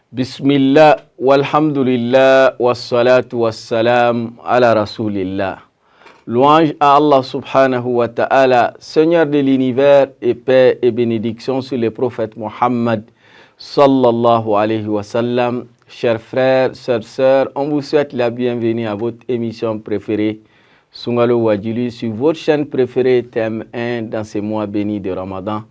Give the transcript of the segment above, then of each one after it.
Bismillah, walhamdulillah, wassalatu wassalam ala rasulillah. Louange à Allah subhanahu wa ta'ala, Seigneur de l'univers, et paix et bénédiction sur le prophète Mohammed sallallahu alayhi wa sallam. Chers frères, chères sœurs, on vous souhaite la bienvenue à votre émission préférée, Sungalo Wadjili, sur votre chaîne préférée, thème 1 dans ce mois béni de Ramadan.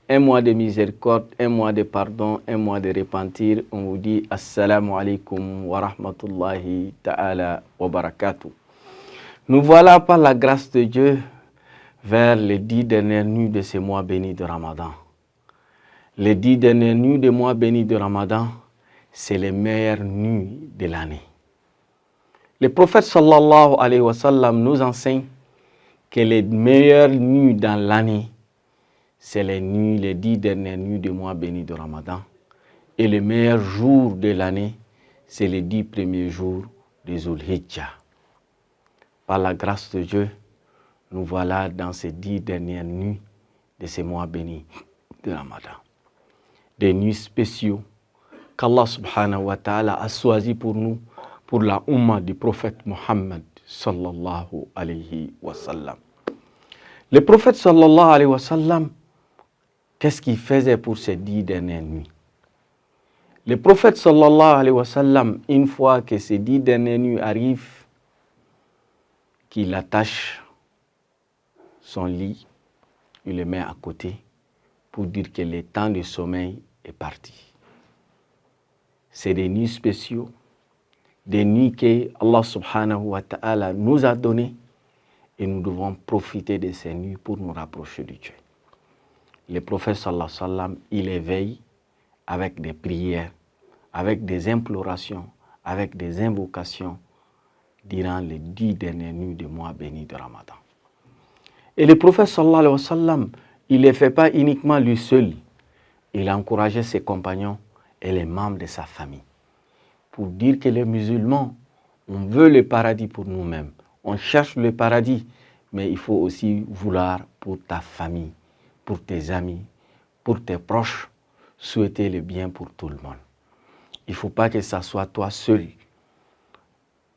Un mois de miséricorde, un mois de pardon, un mois de repentir. On vous dit Assalamu alaikum wa rahmatullahi ta'ala wa barakatuh. Nous voilà par la grâce de Dieu vers les 10 dernières nuits de ce mois béni de Ramadan. Les 10 dernières nuits de mois béni de Ramadan, c'est les meilleures nuits de l'année. Le prophète sallallahu alayhi wa sallam nous enseigne que les meilleures nuits dans l'année, c'est les 10 dernières nuits du mois béni de Ramadan. Et le meilleur jour de l'année, c'est les 10 premiers jours de Zulhijjah. Par la grâce de Dieu, nous voilà dans ces 10 dernières nuits de ce mois béni de Ramadan. Des nuits spéciaux qu'Allah subhanahu wa ta'ala a choisi pour nous, pour la Ummah du prophète Mohammed sallallahu alayhi wa sallam. Le prophète sallallahu alayhi wa sallam, qu'est-ce qu'il faisait pour ces 10 dernières nuits? Le prophète sallallahu alayhi wa sallam, une fois que ces 10 dernières nuits arrivent, qu'il attache son lit, il le met à côté pour dire que le temps de sommeil est parti. C'est des nuits spéciaux, des nuits que Allah subhanahu wa ta'ala nous a données et nous devons profiter de ces nuits pour nous rapprocher de Dieu. Le prophète sallallahu alayhi wa sallam, il éveille avec des prières, avec des implorations, avec des invocations durant les 10 dernières nuits du mois béni de Ramadan. Et le prophète sallallahu alayhi wa sallam, il ne le fait pas uniquement lui seul. Il a encouragé ses compagnons et les membres de sa famille pour dire que les musulmans, on veut le paradis pour nous-mêmes. On cherche le paradis, mais il faut aussi vouloir pour ta famille, pour tes amis, pour tes proches, souhaiter le bien pour tout le monde. Il ne faut pas que ça soit toi seul.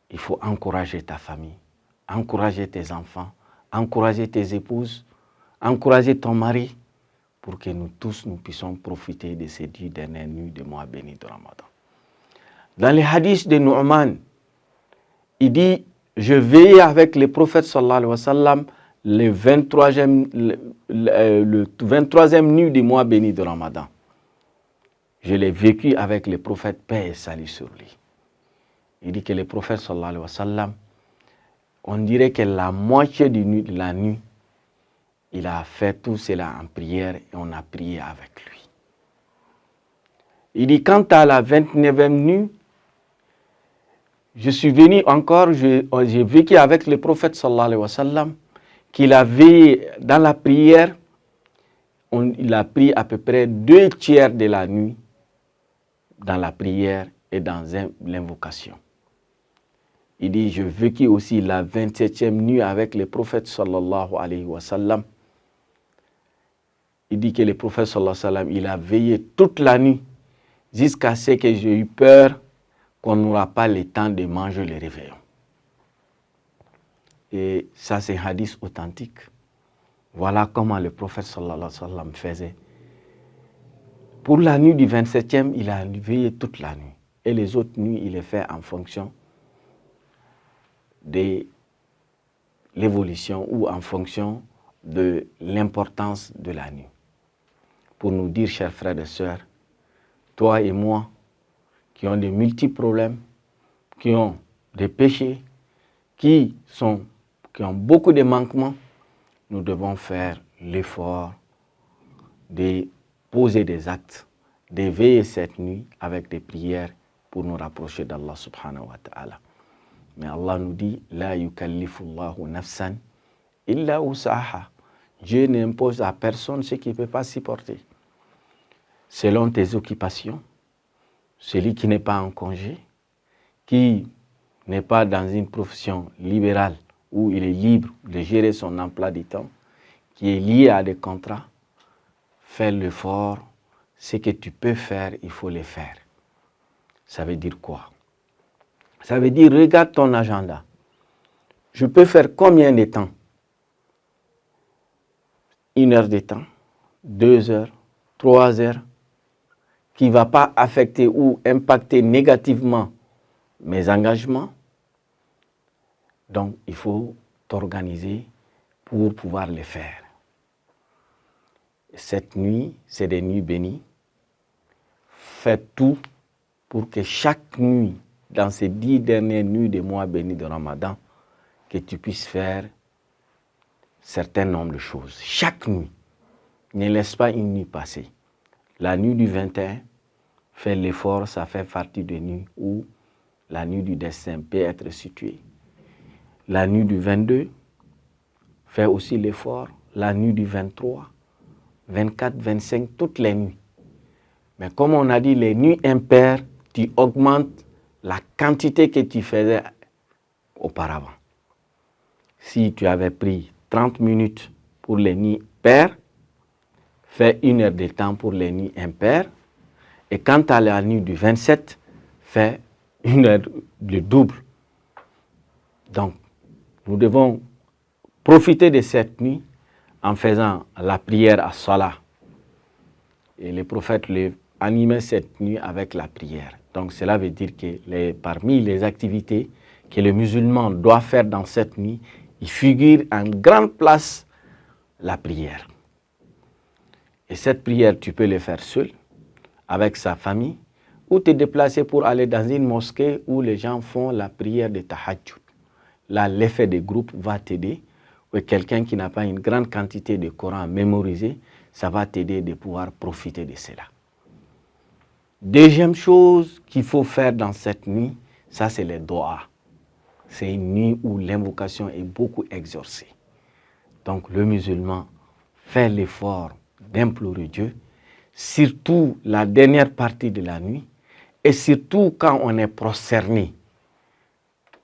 Il faut encourager ta famille, encourager tes enfants, encourager tes épouses, encourager ton mari, pour que nous tous, nous puissions profiter de ces 10 dernières nuits de mois béni de Ramadan. Dans les hadiths de Nu'man, il dit, je veillais avec le prophète sallallahu alayhi wa sallam le 23e nuit du mois béni de Ramadan. Je l'ai vécu avec le prophète, paix et salut sur lui. Il dit que le prophète sallallahu alayhi wa sallam, on dirait que la moitié de la nuit, il a fait tout cela en prière et on a prié avec lui. Il dit, quant à la 29e nuit, je suis venu encore, j'ai vécu avec le prophète sallallahu alayhi wa sallam, qu'il a veillé dans la prière, il a pris à peu près 2 tiers de la nuit dans la prière et dans l'invocation. Il dit, je vécu aussi la 27e nuit avec le prophète sallallahu alayhi wa sallam. Il dit que le prophète sallallahu alayhi wa sallam, il a veillé toute la nuit jusqu'à ce que j'ai eu peur qu'on n'aura pas le temps de manger le réveillon. Et ça, c'est un hadith authentique. Voilà comment le prophète sallallahu alayhi wa sallam faisait. Pour la nuit du 27e, il a veillé toute la nuit. Et les autres nuits, il les fait en fonction de l'évolution ou en fonction de l'importance de la nuit. Pour nous dire, chers frères et sœurs, toi et moi, qui ont de multiples problèmes, qui ont des péchés, qui ont beaucoup de manquements, nous devons faire l'effort de poser des actes, de veiller cette nuit avec des prières pour nous rapprocher d'Allah subhanahu wa ta'ala. Mais Allah nous dit, la yukallifullahu nafsan illa usaha. Dieu n'impose à personne ce qu'il ne peut pas supporter. Selon tes occupations, celui qui n'est pas en congé, qui n'est pas dans une profession libérale où il est libre de gérer son emploi du temps, qui est lié à des contrats, fais l'effort, ce que tu peux faire, il faut le faire. Ça veut dire quoi? Ça veut dire, regarde ton agenda. Je peux faire combien de temps? 1 heure de temps, 2 heures, 3 heures, qui ne va pas affecter ou impacter négativement mes engagements. Donc, il faut t'organiser pour pouvoir les faire. Cette nuit, c'est des nuits bénies. Fais tout pour que chaque nuit, dans ces 10 dernières nuits des mois bénis de Ramadan, que tu puisses faire un certain nombre de choses. Chaque nuit, ne laisse pas une nuit passer. La nuit du 21, fais l'effort, ça fait partie des nuits où la nuit du destin peut être située. La nuit du 22, fais aussi l'effort. La nuit du 23, 24, 25, toutes les nuits. Mais comme on a dit, les nuits impaires, tu augmentes la quantité que tu faisais auparavant. Si tu avais pris 30 minutes pour les nuits paires, fais 1 heure de temps pour les nuits impaires. Et quant à la nuit du 27, fais 1 heure de double. Donc, nous devons profiter de cette nuit en faisant la prière à Salah. Et les prophètes animaient cette nuit avec la prière. Donc, cela veut dire que parmi les activités que le musulman doit faire dans cette nuit, il figure en grande place la prière. Et cette prière, tu peux le faire seul, avec sa famille, ou te déplacer pour aller dans une mosquée où les gens font la prière de tahajjud. Là, l'effet de groupe va t'aider. Ou quelqu'un qui n'a pas une grande quantité de Coran à mémoriser, ça va t'aider de pouvoir profiter de cela. Deuxième chose qu'il faut faire dans cette nuit, ça c'est les doigts. C'est une nuit où l'invocation est beaucoup exaucée. Donc le musulman fait l'effort d'implorer Dieu, surtout la dernière partie de la nuit, et surtout quand on est prosterné,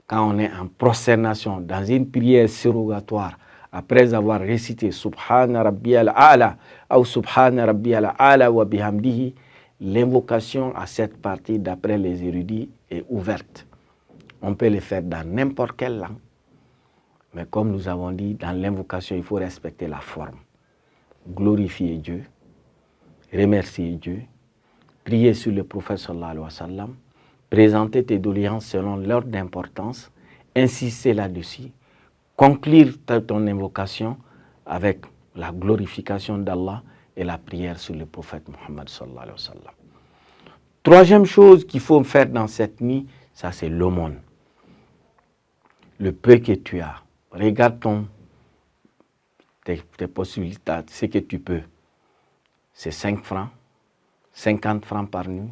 quand on est en prosternation, dans une prière surrogatoire, après avoir récité Subhana Rabbiyal A'la ou Subhana Rabbiyal A'la wa bihamdihi, l'invocation à cette partie, d'après les érudits, est ouverte. On peut le faire dans n'importe quelle langue, mais comme nous avons dit, dans l'invocation, il faut respecter la forme. Glorifier Dieu, remercier Dieu, prier sur le prophète sallallahu alayhi wa sallam, présenter tes doléances selon l'ordre d'importance, insister là-dessus, conclure ton invocation avec la glorification d'Allah et la prière sur le prophète Muhammad sallallahu alayhi wa sallam. Troisième chose qu'il faut faire dans cette nuit, ça c'est l'aumône. Le peu que tu as, regarde tes possibilités, ce que tu peux. C'est 5 francs, 50 francs par nuit,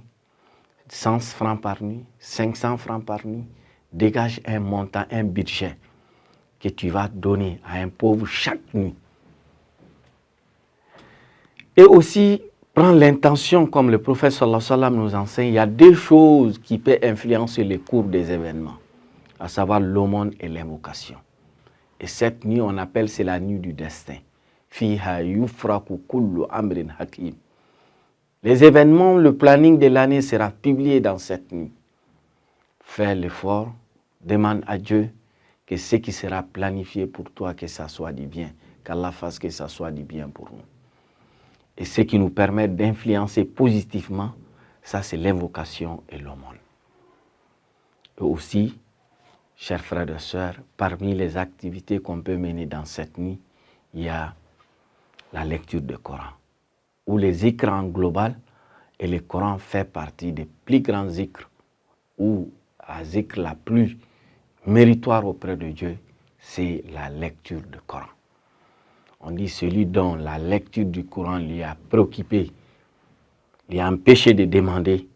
100 francs par nuit, 500 francs par nuit. Dégage un montant, un budget que tu vas donner à un pauvre chaque nuit. Et aussi, prends l'intention, comme le prophète sallallahu alayhi wa sallam nous enseigne, il y a 2 choses qui peuvent influencer le cours des événements, à savoir l'aumône et l'invocation. Et cette nuit, on appelle, c'est la nuit du destin. Fiha yufraku kullu amrin hakim. Les événements, le planning de l'année sera publié dans cette nuit. Fais l'effort, demande à Dieu que ce qui sera planifié pour toi, que ça soit du bien, qu'Allah fasse que ça soit du bien pour nous. Et ce qui nous permet d'influencer positivement, ça c'est l'invocation et l'aumône. Et aussi, chers frères et sœurs, parmi les activités qu'on peut mener dans cette nuit, il y a la lecture du Coran, où les zikrs en global, et le Coran fait partie des plus grands zikrs, où la zikr la plus méritoire auprès de Dieu, c'est la lecture du Coran. On dit celui dont la lecture du Coran lui a préoccupé, lui a empêché de demander,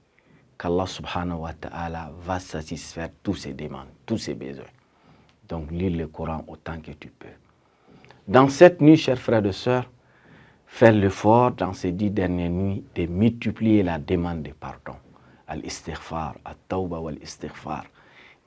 qu'Allah subhanahu wa ta'ala va satisfaire tous ses demandes, tous ses besoins. Donc lis le Coran autant que tu peux. Dans cette nuit, chers frères et sœurs, fais l'effort dans ces 10 dernières nuits de multiplier la demande de pardon. Al-istighfar, at-tawba wal-istighfar.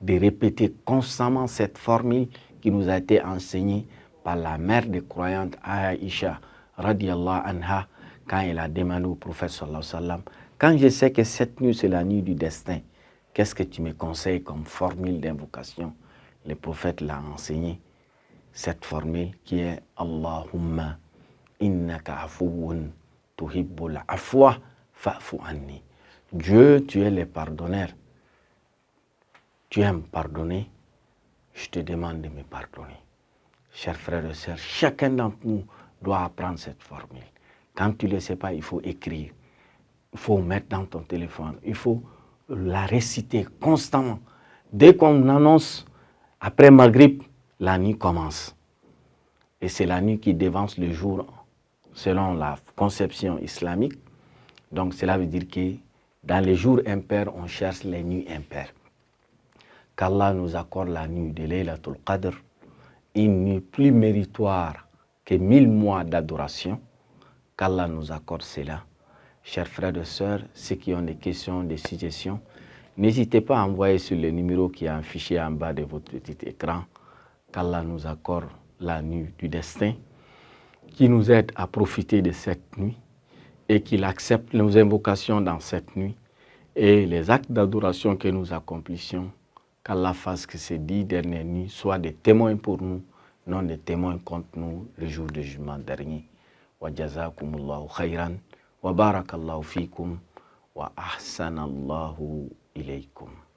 De répéter constamment cette formule qui nous a été enseignée par la mère des croyantes Aïcha radiyallahu anha quand elle a demandé au prophète sallallahu alayhi wa sallam, quand je sais que cette nuit c'est la nuit du destin, qu'est-ce que tu me conseilles comme formule d'invocation? Le prophète l'a enseigné, cette formule qui est Allahumma innaka afuwun tuhibbul afwa fa'fu anni. Dieu, tu es le pardonneur. Tu aimes pardonner, je te demande de me pardonner. Chers frères et sœurs, chacun d'entre nous doit apprendre cette formule. Quand tu ne le sais pas, il faut écrire. Il faut mettre dans ton téléphone. Il faut la réciter constamment. Dès qu'on annonce après Maghrib, la nuit commence. Et c'est la nuit qui devance le jour selon la conception islamique. Donc cela veut dire que dans les jours impairs, on cherche les nuits impaires. Qu'Allah nous accorde la nuit de Laylatul Qadr, une nuit plus méritoire que 1000 mois d'adoration. Qu'Allah nous accorde cela. Chers frères et sœurs, ceux qui ont des questions, des suggestions, n'hésitez pas à envoyer sur le numéro qui est affiché en bas de votre petit écran. Qu'Allah nous accorde la nuit du destin, qui nous aide à profiter de cette nuit et qu'il accepte nos invocations dans cette nuit et les actes d'adoration que nous accomplissions. Qu'Allah fasse que ces 10 dernières nuits soient des témoins pour nous, non des témoins contre nous le jour du jugement dernier. Wa jazakumullahu khayran, wa barakallahu fikum, wa ahsanallahu ilaykum.